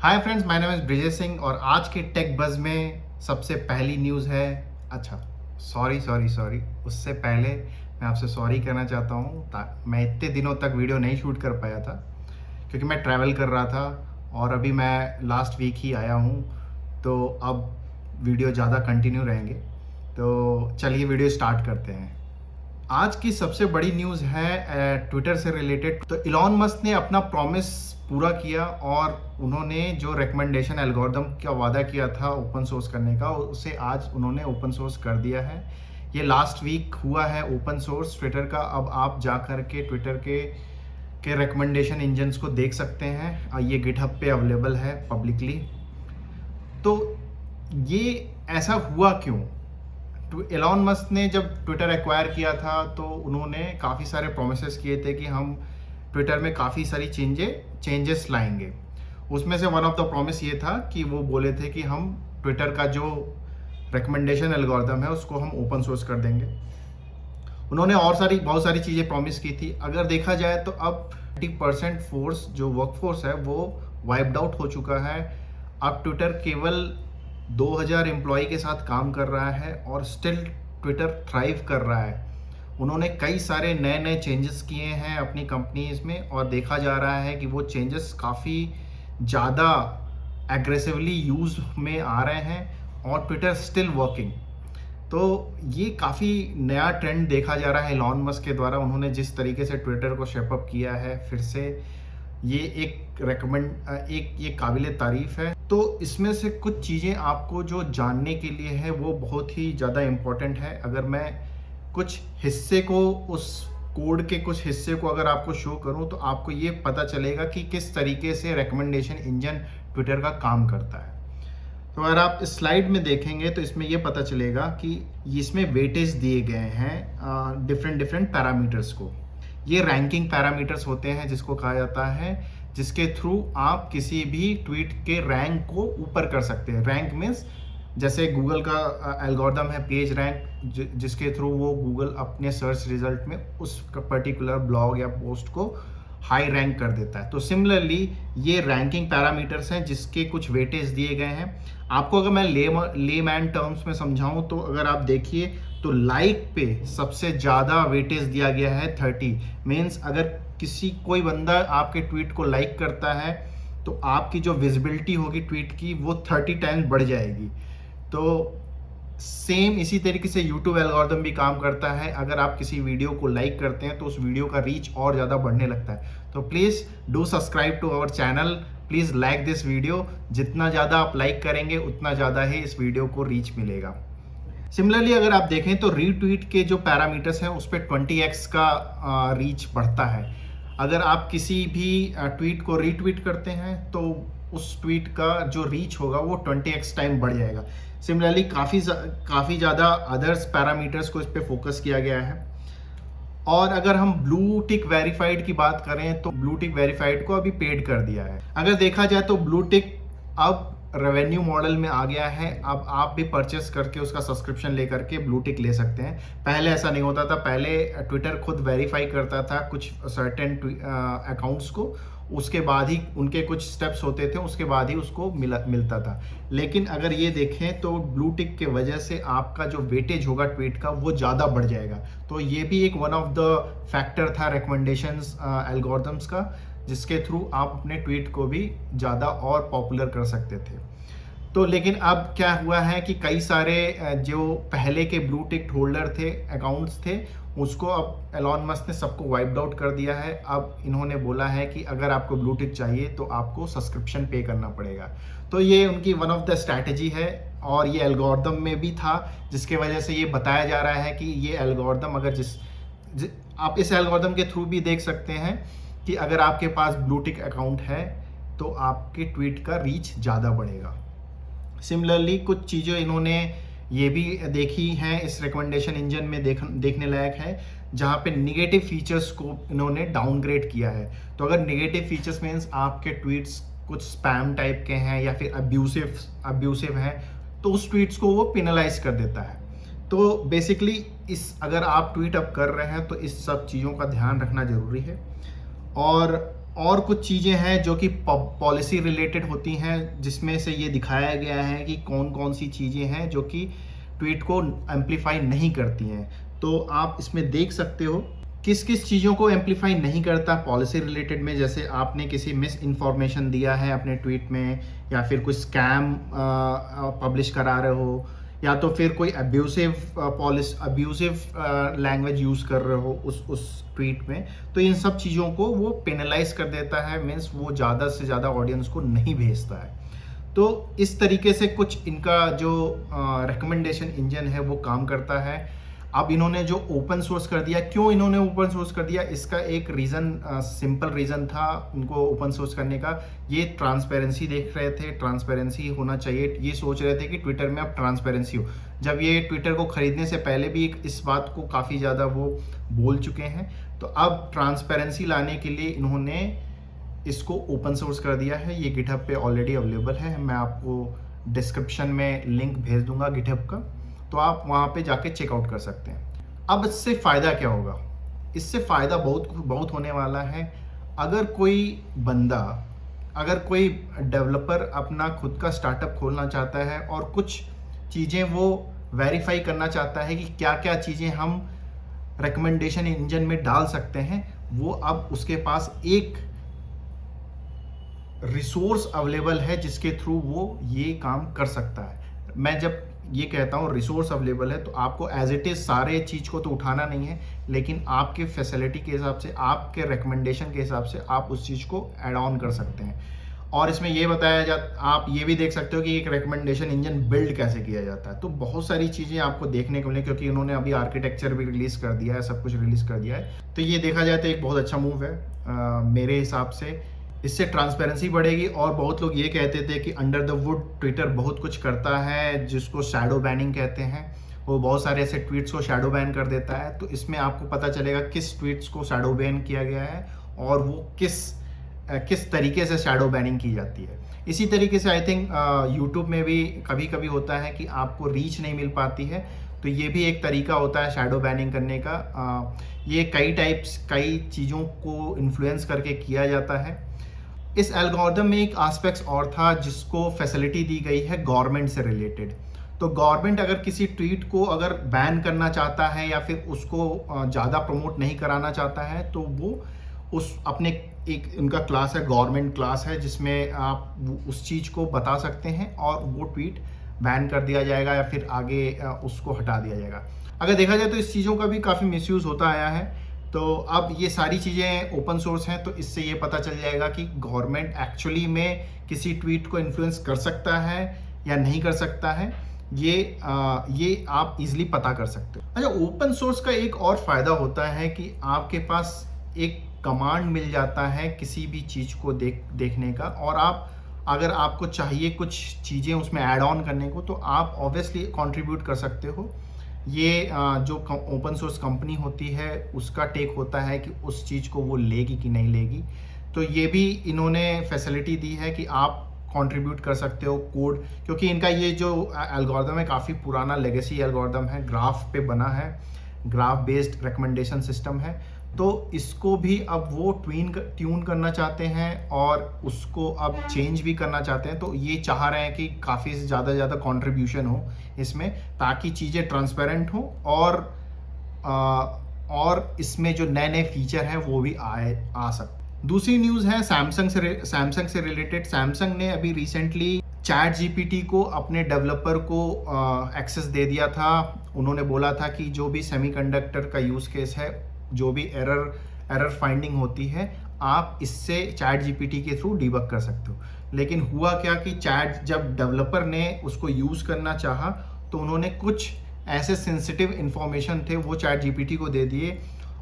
Hi friends, my name is Brijesh Singh और आज के टेक बज़ में सबसे पहली न्यूज़ है। अच्छा, सॉरी, उससे पहले मैं आपसे सॉरी कहना चाहता हूँ। मैं इतने दिनों तक वीडियो नहीं शूट कर पाया था क्योंकि मैं ट्रैवल कर रहा था और अभी मैं लास्ट वीक ही आया हूँ, तो अब वीडियो ज़्यादा कंटिन्यू रहेंगे। तो चलिए वीडियो स्टार्ट करते हैं। आज की सबसे बड़ी न्यूज़ है ट्विटर से रिलेटेड। तो इलॉन मस्क ने अपना प्रॉमिस पूरा किया और उन्होंने जो रिकमेंडेशन एल्गोरिदम का वादा किया था ओपन सोर्स करने का, उसे आज उन्होंने ओपन सोर्स कर दिया है। ये लास्ट वीक हुआ है ओपन सोर्स ट्विटर का। अब आप जा कर के ट्विटर के रिकमेंडेशन इंजन्स को देख सकते हैं। ये गिटहब पे अवेलेबल है पब्लिकली। तो ये ऐसा हुआ क्यों? एलॉन मस्क ने जब ट्विटर एक्वायर किया था तो उन्होंने काफ़ी सारे प्रोमिसेस किए थे कि हम ट्विटर में काफ़ी सारी चेंजेस लाएंगे। उसमें से वन ऑफ द प्रॉमिस ये था कि वो बोले थे कि हम ट्विटर का जो रिकमेंडेशन एल्गोरिदम है उसको हम ओपन सोर्स कर देंगे। उन्होंने और बहुत सारी चीज़ें प्रॉमिस की थी। अगर देखा जाए तो अब 30% फोर्स जो वर्क फोर्स है वो वाइप्ड आउट हो चुका है। अब ट्विटर केवल 2000 एम्प्लॉय के साथ काम कर रहा है और स्टिल ट्विटर थ्राइव कर रहा है। उन्होंने कई सारे नए नए चेंजेस किए हैं अपनी कंपनीज में और देखा जा रहा है कि वो चेंजेस काफ़ी ज़्यादा एग्रेसिवली यूज में आ रहे हैं और ट्विटर स्टिल वर्किंग। तो ये काफ़ी नया ट्रेंड देखा जा रहा है एलॉन मस्क के द्वारा। उन्होंने जिस तरीके से ट्विटर को शेप अप किया है फिर से, ये ये काबिले तारीफ है। तो इसमें से कुछ चीज़ें आपको जो जानने के लिए है वो बहुत ही ज़्यादा इम्पोर्टेंट है। अगर मैं कुछ हिस्से को, उस कोड के कुछ हिस्से को अगर आपको शो करूं तो आपको ये पता चलेगा कि किस तरीके से रिकमेंडेशन इंजन ट्विटर का काम करता है। तो अगर आप इस स्लाइड में देखेंगे तो इसमें ये पता चलेगा कि इसमें वेटेज दिए गए हैं डिफरेंट पैरामीटर्स को। ये रैंकिंग पैरामीटर्स होते हैं जिसको कहा जाता है, जिसके थ्रू आप किसी भी ट्वीट के रैंक को ऊपर कर सकते हैं। रैंक मीन्स जैसे गूगल का एल्गोरिदम है पेज रैंक, जिसके थ्रू वो गूगल अपने सर्च रिजल्ट में उस पर्टिकुलर ब्लॉग या पोस्ट को हाई रैंक कर देता है। तो सिमिलरली ये रैंकिंग पैरामीटर्स हैं जिसके कुछ वेटेज दिए गए हैं। आपको अगर मैं लेमैन टर्म्स में समझाऊं तो अगर आप देखिए तो लाइक पे सबसे ज़्यादा वेटेज दिया गया है 30। मीन्स अगर कोई बंदा आपके ट्वीट को लाइक करता है तो आपकी जो विजिबिलिटी होगी ट्वीट की वो 30 टाइम्स बढ़ जाएगी। तो सेम इसी तरीके से यूट्यूब एल्गोरिदम भी काम करता है। अगर आप किसी वीडियो को लाइक करते हैं तो उस वीडियो का रीच और ज़्यादा बढ़ने लगता है। तो please do subscribe to our channel, please like this video. जितना ज़्यादा आप लाइक करेंगे उतना ज़्यादा ही इस वीडियो को रीच मिलेगा। सिमिलरली अगर आप देखें तो रीट्वीट के जो पैरामीटर्स हैं उस पर 20x का रीच बढ़ता है। अगर आप किसी भी ट्वीट को रीट्वीट करते हैं तो उस ट्वीट का जो रीच होगा वो 20x टाइम बढ़ जाएगा। सिमिलरली काफ़ी ज़्यादा अदर्स पैरामीटर्स को इस पर फोकस किया गया है। और अगर हम ब्लू टिक वेरीफाइड की बात करें तो ब्लू टिक वेरीफाइड को अभी पेड कर दिया है। अगर देखा जाए तो ब्लू टिक अब रेवेन्यू मॉडल में आ गया है। अब आप भी परचेस करके उसका सब्सक्रिप्शन लेकर के ब्लू टिक ले सकते हैं। पहले ऐसा नहीं होता था। पहले ट्विटर खुद वेरीफाई करता था कुछ सर्टेन अकाउंट्स को, उसके बाद ही उनके कुछ स्टेप्स होते थे, उसके बाद ही उसको मिलता था। लेकिन अगर ये देखें तो ब्लू टिक के वजह से आपका जो वेटेज होगा ट्वीट का वो ज़्यादा बढ़ जाएगा। तो ये भी एक वन ऑफ द फैक्टर था रिकमेंडेशंस एल्गोरिदम्स का, जिसके थ्रू आप अपने ट्वीट को भी ज़्यादा और पॉपुलर कर सकते थे। तो लेकिन अब क्या हुआ है कि कई सारे जो पहले के ब्लू टिक होल्डर थे, अकाउंट्स थे, उसको अब एलॉन मस्क ने सबको वाइप्ड आउट कर दिया है। अब इन्होंने बोला है कि अगर आपको ब्लू टिक चाहिए तो आपको सब्सक्रिप्शन पे करना पड़ेगा। तो ये उनकी वन ऑफ द स्ट्रैटेजी है और ये एल्गोरिदम में भी था, जिसके वजह से ये बताया जा रहा है कि ये एल्गोरिदम अगर आप इस एल्गोरिदम के थ्रू भी देख सकते हैं कि अगर आपके पास ब्लू टिक अकाउंट है तो आपके ट्वीट का रीच ज़्यादा बढ़ेगा। सिमिलरली कुछ चीज़ें इन्होंने ये भी देखी हैं इस रिकमेंडेशन इंजन में देखने लायक है, जहाँ पे निगेटिव फीचर्स को इन्होंने डाउनग्रेड किया है। तो अगर निगेटिव फीचर्स मीन्स आपके ट्वीट्स कुछ स्पैम टाइप के हैं या फिर अब्यूसिव हैं तो उस ट्वीट्स को वो पेनलाइज कर देता है। तो बेसिकली अगर आप ट्वीट अप कर रहे हैं तो इस सब चीज़ों का ध्यान रखना ज़रूरी है। और और कुछ चीज़ें हैं जो कि पॉलिसी रिलेटेड होती हैं, जिसमें से ये दिखाया गया है कि कौन कौन सी चीज़ें हैं जो कि ट्वीट को एम्पलीफाई नहीं करती हैं। तो आप इसमें देख सकते हो किस किस चीज़ों को एम्पलीफाई नहीं करता पॉलिसी रिलेटेड में। जैसे आपने किसी मिस इन्फॉर्मेशन दिया है अपने ट्वीट में, या फिर कुछ स्कैम पब्लिश करा रहे हो, या तो फिर कोई अब्यूसिव लैंग्वेज यूज़ कर रहे हो उस ट्वीट में, तो इन सब चीज़ों को वो पेनलाइज कर देता है। मीन्स वो ज़्यादा से ज़्यादा ऑडियंस को नहीं भेजता है। तो इस तरीके से कुछ इनका जो रिकमेंडेशन इंजन है वो काम करता है। अब इन्होंने जो ओपन सोर्स कर दिया, क्यों इन्होंने ओपन सोर्स कर दिया, इसका एक रीज़न, सिंपल रीज़न था उनको ओपन सोर्स करने का। ये ट्रांसपेरेंसी देख रहे थे, ट्रांसपेरेंसी होना चाहिए, ये सोच रहे थे कि ट्विटर में अब ट्रांसपेरेंसी हो। जब ये ट्विटर को खरीदने से पहले भी इस बात को काफ़ी ज़्यादा वो बोल चुके हैं। तो अब ट्रांसपेरेंसी लाने के लिए इन्होंने इसको ओपन सोर्स कर दिया है। ये गिटहब पे ऑलरेडी अवेलेबल है, मैं आपको डिस्क्रिप्शन में लिंक भेज दूंगा गिटहब का, तो आप वहाँ पे जाके चेकआउट कर सकते हैं। अब इससे फ़ायदा क्या होगा? इससे फ़ायदा बहुत बहुत होने वाला है। अगर कोई बंदा, अगर कोई डेवलपर अपना खुद का स्टार्टअप खोलना चाहता है और कुछ चीज़ें वो वेरीफाई करना चाहता है कि क्या क्या चीज़ें हम रिकमेंडेशन इंजन में डाल सकते हैं, वो अब उसके पास एक रिसोर्स अवेलेबल है जिसके थ्रू वो ये काम कर सकता है। मैं जब ये कहता हूँ रिसोर्स अवेलेबल है, तो आपको एज इट इज़ सारे चीज़ को तो उठाना नहीं है, लेकिन आपके फैसिलिटी के हिसाब से, आपके रिकमेंडेशन के हिसाब से आप उस चीज़ को ऐड ऑन कर सकते हैं। और इसमें ये बताया आप ये भी देख सकते हो कि एक रिकमेंडेशन इंजन बिल्ड कैसे किया जाता है। तो बहुत सारी चीज़ें आपको देखने को मिले, क्योंकि उन्होंने अभी आर्किटेक्चर भी रिलीज़ कर दिया है, सब कुछ रिलीज़ कर दिया है। तो ये देखा जाए तो एक बहुत अच्छा मूव है मेरे हिसाब से। इससे ट्रांसपेरेंसी बढ़ेगी। और बहुत लोग ये कहते थे कि अंडर द वुड ट्विटर बहुत कुछ करता है, जिसको शैडो बैनिंग कहते हैं। वो बहुत सारे ऐसे ट्वीट्स को शैडो बैन कर देता है। तो इसमें आपको पता चलेगा किस ट्वीट्स को शैडो बैन किया गया है और वो किस तरीके से शैडो बैनिंग की जाती है। इसी तरीके से आई थिंक यूट्यूब में भी कभी कभी होता है कि आपको रीच नहीं मिल पाती है, तो ये भी एक तरीका होता है शैडो बैनिंग करने का। ये कई चीज़ों को इन्फ्लुएंस करके किया जाता है। इस एल्गोरिदम में एक एस्पेक्ट्स और था जिसको फैसिलिटी दी गई है गवर्नमेंट से रिलेटेड। तो गवर्नमेंट अगर किसी ट्वीट को अगर बैन करना चाहता है या फिर उसको ज़्यादा प्रमोट नहीं कराना चाहता है, तो वो उस अपने एक उनका क्लास है, गवर्नमेंट क्लास है, जिसमें आप उस चीज़ को बता सकते हैं और वो ट्वीट बैन कर दिया जाएगा या फिर आगे उसको हटा दिया जाएगा। अगर देखा जाए तो इस चीज़ों का भी काफ़ी मिसयूज़ होता आया है। तो अब ये सारी चीज़ें ओपन सोर्स हैं, तो इससे ये पता चल जाएगा कि गवर्नमेंट एक्चुअली में किसी ट्वीट को इन्फ्लुएंस कर सकता है या नहीं कर सकता है। ये आप इजीली पता कर सकते हो। अच्छा, ओपन सोर्स का एक और फ़ायदा होता है कि आपके पास एक कमांड मिल जाता है किसी भी चीज़ को देखने का, और आप अगर आपको चाहिए कुछ चीज़ें उसमें ऐड ऑन करने को, तो आप ऑब्वियसली कंट्रीब्यूट कर सकते हो। ये जो ओपन सोर्स कंपनी होती है उसका टेक होता है कि उस चीज़ को वो लेगी कि नहीं लेगी। तो ये भी इन्होंने फैसिलिटी दी है कि आप कंट्रीब्यूट कर सकते हो कोड, क्योंकि इनका ये जो एल्गोरिदम है काफ़ी पुराना लेगेसी एल्गोरिदम है, ग्राफ पे बना है, ग्राफ बेस्ड रिकमेंडेशन सिस्टम है। तो इसको भी अब वो ट्यून करना चाहते हैं और उसको अब चेंज भी करना चाहते हैं। तो ये चाह रहे हैं कि काफ़ी ज़्यादा कंट्रीब्यूशन हो इसमें, ताकि चीज़ें ट्रांसपेरेंट हो और इसमें जो नए नए फीचर हैं वो भी आ सकते। दूसरी न्यूज़ है सैमसंग से रिलेटेड। सैमसंग ने अभी रिसेंटली चैट जीपीटी को अपने डेवलपर को एक्सेस दे दिया था। उन्होंने बोला था कि जो भी सेमीकंडक्टर का यूज़ केस है, जो भी एरर फाइंडिंग होती है, आप इससे चैट जीपीटी के थ्रू डिबग कर सकते हो। लेकिन हुआ क्या कि जब डेवलपर ने उसको यूज़ करना चाहा, तो उन्होंने कुछ ऐसे सेंसिटिव इंफॉर्मेशन थे वो चैट जीपीटी को दे दिए।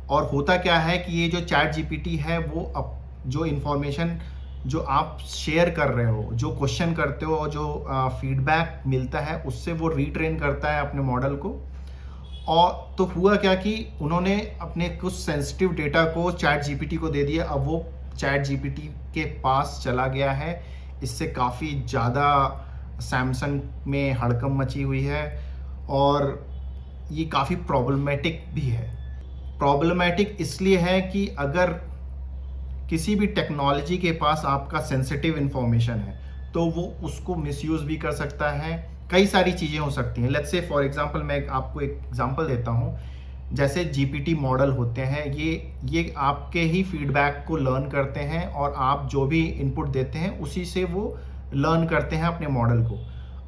और होता क्या है कि ये जो चैट जीपीटी है वो जो इंफॉर्मेशन जो आप शेयर कर रहे हो, जो क्वेश्चन करते हो, जो फीडबैक मिलता है, उससे वो रीट्रेन करता है अपने मॉडल को। और तो हुआ क्या कि उन्होंने अपने कुछ सेंसिटिव डेटा को चैट जीपीटी को दे दिया। अब वो चैट जीपीटी के पास चला गया है। इससे काफ़ी ज़्यादा सैमसंग में हड़कंप मची हुई है और ये काफ़ी प्रॉब्लमेटिक भी है। प्रॉब्लमेटिक इसलिए है कि अगर किसी भी टेक्नोलॉजी के पास आपका सेंसिटिव इंफॉर्मेशन है तो वो उसको मिसयूज़ भी कर सकता है। कई सारी चीज़ें हो सकती हैं। लेट्स से फॉर एग्जांपल मैं आपको एक एग्जांपल देता हूँ। जैसे जीपीटी मॉडल होते हैं, ये आपके ही फीडबैक को लर्न करते हैं और आप जो भी इनपुट देते हैं उसी से वो लर्न करते हैं अपने मॉडल को।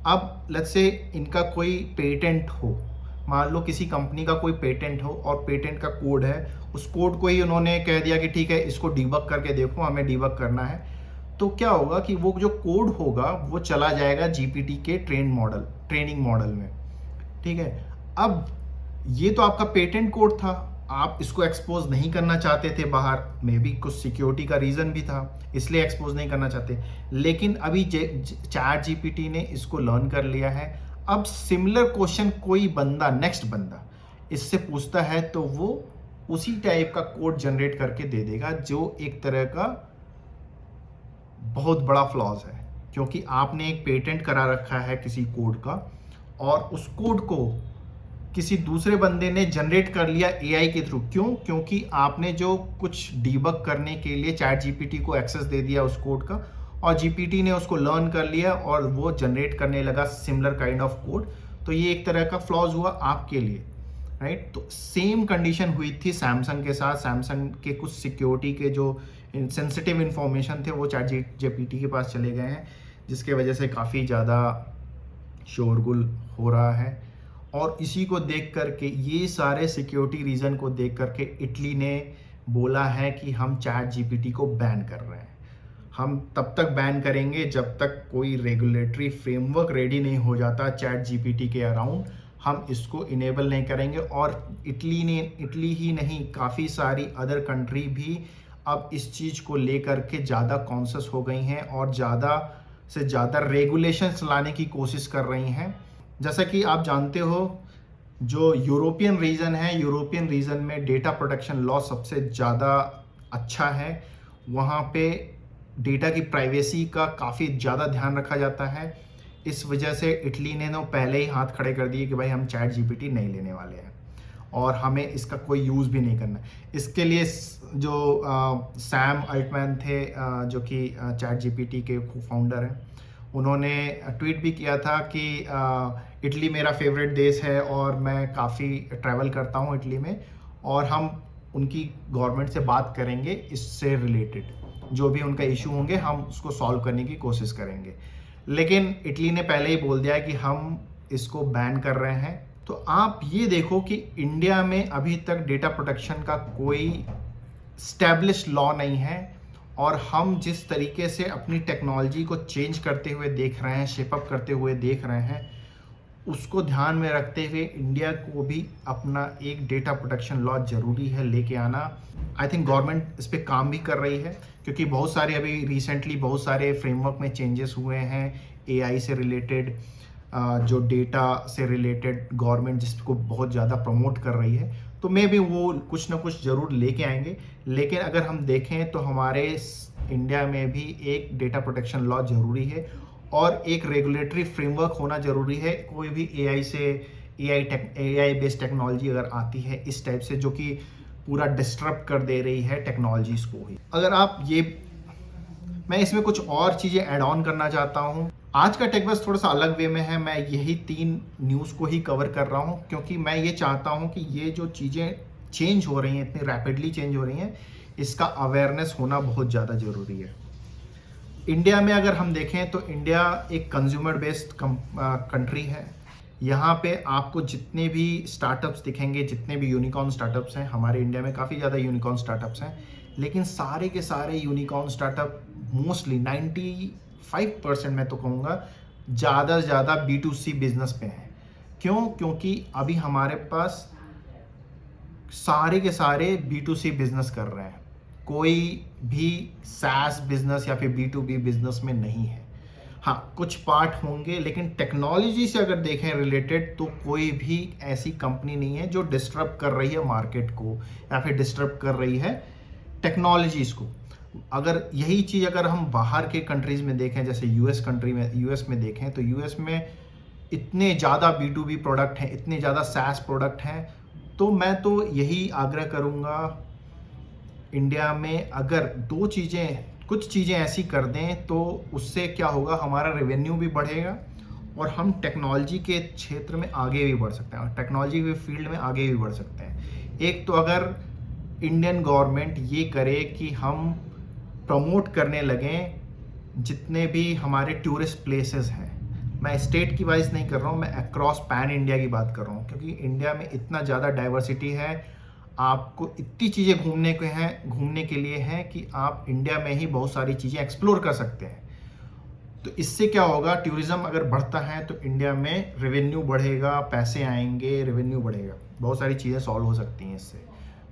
अब लेट्स से इनका कोई पेटेंट हो, मान लो किसी कंपनी का कोई पेटेंट हो और पेटेंट का कोड है, उस कोड को ही उन्होंने कह दिया कि ठीक है इसको डीबग करके देखो, हमें डीबग करना है। तो क्या होगा कि वो जो कोड होगा वो चला जाएगा जीपीटी के ट्रेनिंग मॉडल में। ठीक है, अब ये तो आपका पेटेंट कोड था, आप इसको एक्सपोज नहीं करना चाहते थे बाहर, मे बी कुछ सिक्योरिटी का रीजन भी था इसलिए एक्सपोज नहीं करना चाहते, लेकिन अभी चैट जीपीटी ने इसको लर्न कर लिया है। अब सिमिलर क्वेश्चन कोई बंदा, नेक्स्ट बंदा इससे पूछता है तो वो उसी टाइप का कोड जनरेट करके दे देगा, जो एक तरह का बहुत बड़ा फ्लॉज है, क्योंकि आपने एक पेटेंट करा रखा है किसी कोड का और उस कोड को किसी दूसरे बंदे ने जनरेट कर लिया एआई के थ्रू। क्यों? क्योंकि आपने जो कुछ डीबग करने के लिए चैट जीपीटी को एक्सेस दे दिया उस कोड का और जीपीटी ने उसको लर्न कर लिया और वो जनरेट करने लगा सिमिलर काइंड ऑफ कोड। तो ये एक तरह का फ्लॉज हुआ आपके लिए, राइट। तो सेम कंडीशन हुई थी सैमसंग के साथ। सैमसंग के कुछ सिक्योरिटी के जो सेंसिटिव इंफॉर्मेशन थे वो चैट जीपीटी के पास चले गए हैं, जिसके वजह से काफ़ी ज़्यादा शोरगुल हो रहा है। और इसी को देख करके, ये सारे सिक्योरिटी रीज़न को देख करके इटली ने बोला है कि हम चैट जीपीटी को बैन कर रहे हैं। हम तब तक बैन करेंगे जब तक कोई रेगुलेटरी फ्रेमवर्क रेडी नहीं हो जाता चैट जीपीटी के अराउंड, हम इसको इनेबल नहीं करेंगे। और इटली ही नहीं, काफ़ी सारी अदर कंट्री भी अब इस चीज़ को लेकर के ज़्यादा कॉन्शियस हो गई हैं और ज़्यादा से ज़्यादा रेगुलेशंस लाने की कोशिश कर रही हैं। जैसा कि आप जानते हो, जो यूरोपियन रीजन है, यूरोपियन रीजन में डेटा प्रोटेक्शन लॉ सबसे ज़्यादा अच्छा है। वहाँ पे डेटा की प्राइवेसी का काफ़ी ज़्यादा ध्यान रखा जाता है। इस वजह से इटली ने तो पहले ही हाथ खड़े कर दिए कि भाई हम चैट जीपीटी नहीं लेने वाले हैं और हमें इसका कोई यूज़ भी नहीं करना। इसके लिए जो सैम अल्टमैन थे, जो कि चैट जीपीटी के फाउंडर हैं, उन्होंने ट्वीट भी किया था कि इटली मेरा फेवरेट देश है और मैं काफ़ी ट्रैवल करता हूँ इटली में, और हम उनकी गवर्नमेंट से बात करेंगे, इससे रिलेटेड जो भी उनका इशू होंगे हम उसको सॉल्व करने की कोशिश करेंगे। लेकिन इटली ने पहले ही बोल दिया कि हम इसको बैन कर रहे हैं। तो आप ये देखो कि इंडिया में अभी तक डेटा प्रोटेक्शन का कोई स्टैब्लिश लॉ नहीं है और हम जिस तरीके से अपनी टेक्नोलॉजी को चेंज करते हुए देख रहे हैं, शेपअप करते हुए देख रहे हैं, उसको ध्यान में रखते हुए इंडिया को भी अपना एक डेटा प्रोटेक्शन लॉ जरूरी है लेके आना। आई थिंक गवर्नमेंट इस पर काम भी कर रही है, क्योंकि बहुत सारे अभी रिसेंटली बहुत सारे फ्रेमवर्क में चेंजेस हुए हैं एआई से रिलेटेड, जो डेटा से रिलेटेड गवर्नमेंट जिसको बहुत ज़्यादा प्रमोट कर रही है। तो मे भी वो कुछ ना कुछ ज़रूर लेके आएंगे। लेकिन अगर हम देखें तो हमारे इंडिया में भी एक डेटा प्रोटेक्शन लॉ ज़रूरी है और एक रेगुलेटरी फ्रेमवर्क होना ज़रूरी है। कोई भी एआई बेस्ड टेक्नोलॉजी अगर आती है इस टाइप से, जो कि पूरा डिस्टर्ब कर दे रही है टेक्नोलॉजीज़ को ही, अगर आप ये, मैं इसमें कुछ और चीज़ें ऐड ऑन करना चाहता हूँ। आज का टेक बस थोड़ा सा अलग वे में है, मैं यही 3 न्यूज़ को ही कवर कर रहा हूँ, क्योंकि मैं ये चाहता हूँ कि ये जो चीज़ें चेंज हो रही हैं, इतनी रैपिडली चेंज हो रही हैं, इसका अवेयरनेस होना बहुत ज़्यादा ज़रूरी है। इंडिया में अगर हम देखें तो इंडिया एक कंज्यूमर बेस्ड कंट्री है। यहाँ पे आपको जितने भी स्टार्टअप्स दिखेंगे, जितने भी यूनिकॉर्न स्टार्टअप्स हैं, हमारे इंडिया में काफ़ी ज़्यादा यूनिकॉर्न स्टार्टअप्स हैं, लेकिन सारे के सारे यूनिकॉर्न स्टार्टअप मोस्टली 95% मैं तो कहूँगा ज़्यादा से ज़्यादा B2C बिजनेस पे हैं। क्यों? क्योंकि अभी हमारे पास सारे के सारे B2C बिजनेस कर रहे हैं, कोई भी SaaS बिजनेस या फिर B2B बिजनेस में नहीं है। हाँ, कुछ पार्ट होंगे, लेकिन टेक्नोलॉजी से अगर देखें रिलेटेड तो कोई भी ऐसी कंपनी नहीं है जो डिस्टर्ब कर रही है मार्केट को या फिर डिस्टर्ब कर रही है टेक्नोलॉजीज़ को। अगर यही चीज़ अगर हम बाहर के कंट्रीज़ में देखें, जैसे यूएस में देखें, तो यूएस में इतने ज़्यादा B2B प्रोडक्ट हैं, इतने ज़्यादा SaaS प्रोडक्ट हैं। तो मैं तो यही आग्रह करूँगा इंडिया में अगर कुछ चीज़ें ऐसी कर दें तो उससे क्या होगा, हमारा रेवेन्यू भी बढ़ेगा और हम टेक्नोलॉजी के क्षेत्र में आगे भी बढ़ सकते हैं और टेक्नोलॉजी के फील्ड में आगे भी बढ़ सकते हैं। एक तो अगर इंडियन गवर्नमेंट ये करे कि हम प्रमोट करने लगें जितने भी हमारे टूरिस्ट प्लेसेस हैं, मैं स्टेट की वाइज नहीं कर रहा हूँ, मैं अक्रॉस पैन इंडिया की बात कर रहा हूँ, क्योंकि इंडिया में इतना ज़्यादा डाइवर्सिटी है, आपको इतनी चीज़ें घूमने के लिए हैं कि आप इंडिया में ही बहुत सारी चीज़ें एक्सप्लोर कर सकते हैं। तो इससे क्या होगा, टूरिज्म अगर बढ़ता है तो इंडिया में रेवेन्यू बढ़ेगा, पैसे आएंगे, रेवेन्यू बढ़ेगा, बहुत सारी चीज़ें सॉल्व हो सकती हैं इससे।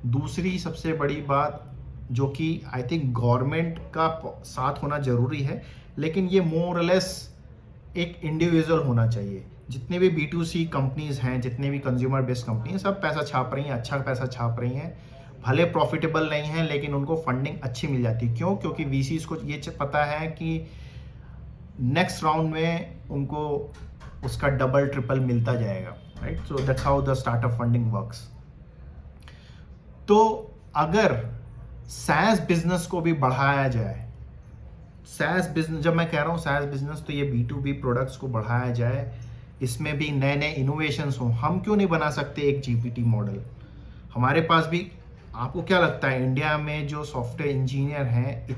दूसरी सबसे बड़ी बात जो कि आई थिंक गवर्नमेंट का साथ होना ज़रूरी है, लेकिन ये मोर और लेस एक इंडिविजुअल होना चाहिए। जितने भी B2C कंपनीज़ हैं, जितने भी कंज्यूमर बेस्ड कंपनी हैं, सब पैसा छाप रही हैं, अच्छा पैसा छाप रही हैं, भले प्रॉफिटेबल नहीं है लेकिन उनको फंडिंग अच्छी मिल जाती है। क्यों? क्योंकि VCs को ये पता है कि नेक्स्ट राउंड में उनको उसका डबल ट्रिपल मिलता जाएगा, right? So that's how the startup funding works. तो अगर SaaS बिजनेस को भी बढ़ाया जाए, SaaS बिजनेस, जब मैं कह रहा हूँ SaaS बिजनेस तो ये B2B प्रोडक्ट्स को बढ़ाया जाए, इसमें भी नए नए इनोवेशंस हों। हम क्यों नहीं बना सकते एक GPT मॉडल? हमारे पास भी, आपको क्या लगता है इंडिया में जो सॉफ्टवेयर इंजीनियर हैं,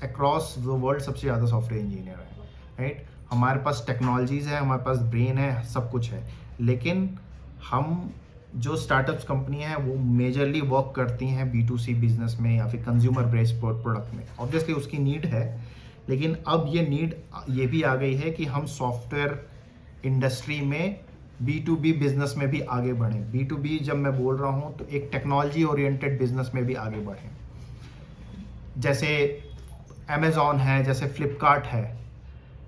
अक्रॉस द वर्ल्ड सबसे ज़्यादा सॉफ्टवेयर इंजीनियर हैं, राइट? हमारे पास टेक्नोलॉजीज़ है, हमारे पास ब्रेन है, सब कुछ है, लेकिन हम जो स्टार्टअप्स कंपनी हैं वो मेजरली वर्क करती हैं B2C बिजनेस में या फिर कंज्यूमर बेस्ड प्रोडक्ट में। ऑब्वियसली उसकी नीड है, लेकिन अब ये नीड ये भी आ गई है कि हम सॉफ्टवेयर इंडस्ट्री में B2B बिजनेस में भी आगे बढ़ें। B2B जब मैं बोल रहा हूँ तो एक टेक्नोलॉजी ओरिएंटेड बिजनेस में भी आगे बढ़ें। जैसे अमेज़ॉन है, जैसे फ्लिपकार्ट है,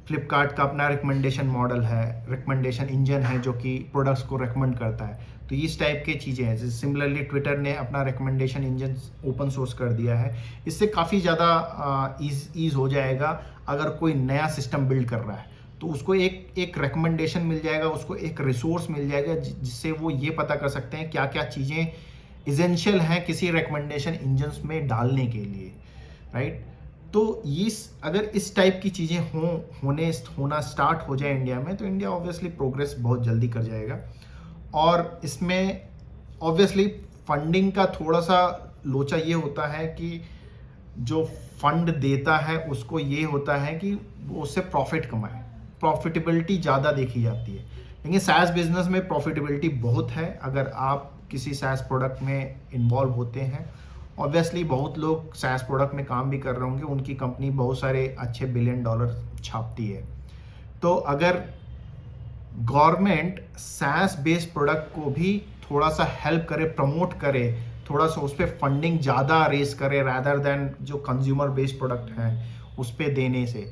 फ्लिपकार्ट का अपना रिकमेंडेशन मॉडल है, रिकमेंडेशन इंजन है जो कि प्रोडक्ट्स को रिकमेंड करता है। तो इस टाइप की चीज़ें हैं। सिमिलरली ट्विटर ने अपना रिकमेंडेशन इंजन ओपन सोर्स कर दिया है। इससे काफ़ी ज़्यादा ईज़ हो जाएगा। अगर कोई नया सिस्टम बिल्ड कर रहा है तो उसको एक रिकमेंडेशन मिल जाएगा, उसको एक रिसोर्स मिल जाएगा जिससे वो ये पता कर सकते हैं क्या क्या चीज़ें इसेंशियल हैं किसी रिकमेंडेशन इंजन्स में डालने के लिए, राइट? तो अगर इस टाइप की चीज़ें होना स्टार्ट हो जाए इंडिया में, तो इंडिया ऑब्वियसली प्रोग्रेस बहुत जल्दी कर जाएगा। और इसमें ऑब्वियसली फंडिंग का थोड़ा सा लोचा ये होता है कि जो फंड देता है उसको ये होता है कि वो उससे प्रॉफिट कमाए, प्रॉफिटेबिलिटी ज़्यादा देखी जाती है। लेकिन SaaS बिजनेस में प्रॉफिटेबिलिटी बहुत है। अगर आप किसी SaaS प्रोडक्ट में इन्वॉल्व होते हैं, ऑब्वियसली बहुत लोग SaaS प्रोडक्ट में काम भी कर रहे होंगे, उनकी कंपनी बहुत सारे अच्छे $1 बिलियन छापती है। तो अगर गवर्नमेंट SaaS बेस्ड प्रोडक्ट को भी थोड़ा सा हेल्प करे, प्रमोट करे, थोड़ा सा उस पर फंडिंग ज़्यादा रेस करे रादर देन जो कंज्यूमर बेस्ड प्रोडक्ट हैं उस पर देने से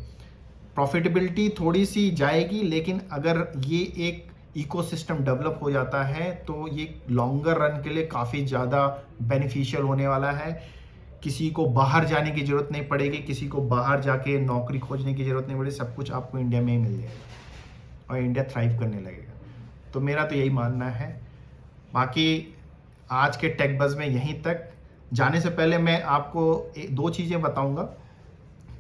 प्रॉफिटेबिलिटी थोड़ी सी जाएगी। लेकिन अगर ये एक इकोसिस्टम डेवलप हो जाता है तो ये लॉन्गर रन के लिए काफ़ी ज़्यादा बेनिफिशियल होने वाला है। किसी को बाहर जाने की ज़रूरत नहीं पड़ेगी, किसी को बाहर जाके नौकरी खोजने की ज़रूरत नहीं पड़ेगी, सब कुछ आपको इंडिया में ही मिल जाएगा और इंडिया थ्राइव करने लगेगा। तो मेरा तो यही मानना है। बाकी आज के टेक बज़ में यहीं तक। जाने से पहले मैं आपको दो चीज़ें बताऊंगा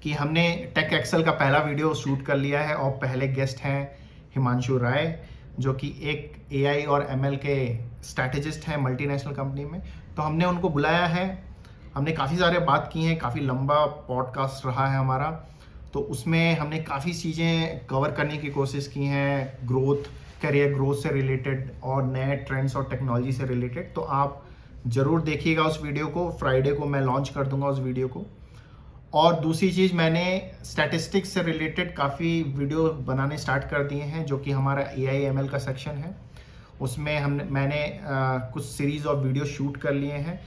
कि हमने टेक एक्सेल का पहला वीडियो शूट कर लिया है और पहले गेस्ट हैं हिमांशु राय, जो कि एक AI और ML के स्ट्रैटेजिस्ट हैं मल्टीनेशनल कंपनी में। तो हमने उनको बुलाया है, हमने काफ़ी सारे बात की हैं, काफ़ी लंबा पॉडकास्ट रहा है हमारा। तो उसमें हमने काफ़ी चीज़ें कवर करने की कोशिश की हैं, करियर ग्रोथ से रिलेटेड और नए ट्रेंड्स और टेक्नोलॉजी से रिलेटेड। तो आप ज़रूर देखिएगा उस वीडियो को। फ्राइडे को मैं लॉन्च कर दूंगा उस वीडियो को। और दूसरी चीज़, मैंने स्टैटिस्टिक्स से रिलेटेड काफ़ी वीडियो बनाने स्टार्ट कर दिए हैं, जो कि हमारा AI ML का सेक्शन है। उसमें मैंने कुछ सीरीज़ और वीडियो शूट कर लिए हैं।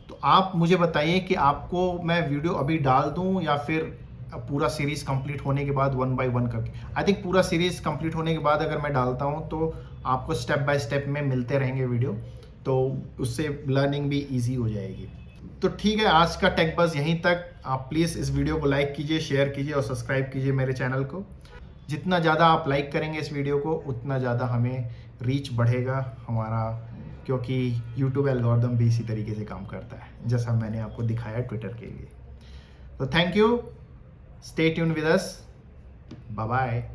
तो आप मुझे बताइए कि आपको मैं वीडियो अभी डाल दूं या फिर पूरा सीरीज़ कंप्लीट होने के बाद 1 बाय 1 करके। आई थिंक पूरा सीरीज़ कंप्लीट होने के बाद अगर मैं डालता हूं तो आपको स्टेप बाय स्टेप में मिलते रहेंगे वीडियो, तो उससे लर्निंग भी ईजी हो जाएगी। तो ठीक है, आज का टेक बज़ यहीं तक। आप प्लीज़ इस वीडियो को लाइक कीजिए, शेयर कीजिए और सब्सक्राइब कीजिए मेरे चैनल को। जितना ज़्यादा आप लाइक करेंगे इस वीडियो को उतना ज़्यादा हमें रीच बढ़ेगा हमारा, क्योंकि यूट्यूब एल्गोरिदम भी इसी तरीके से काम करता है। जैसा मैंने आपको दिखाया ट्विटर के लिए। तो thank you, stay tune with us, bye bye.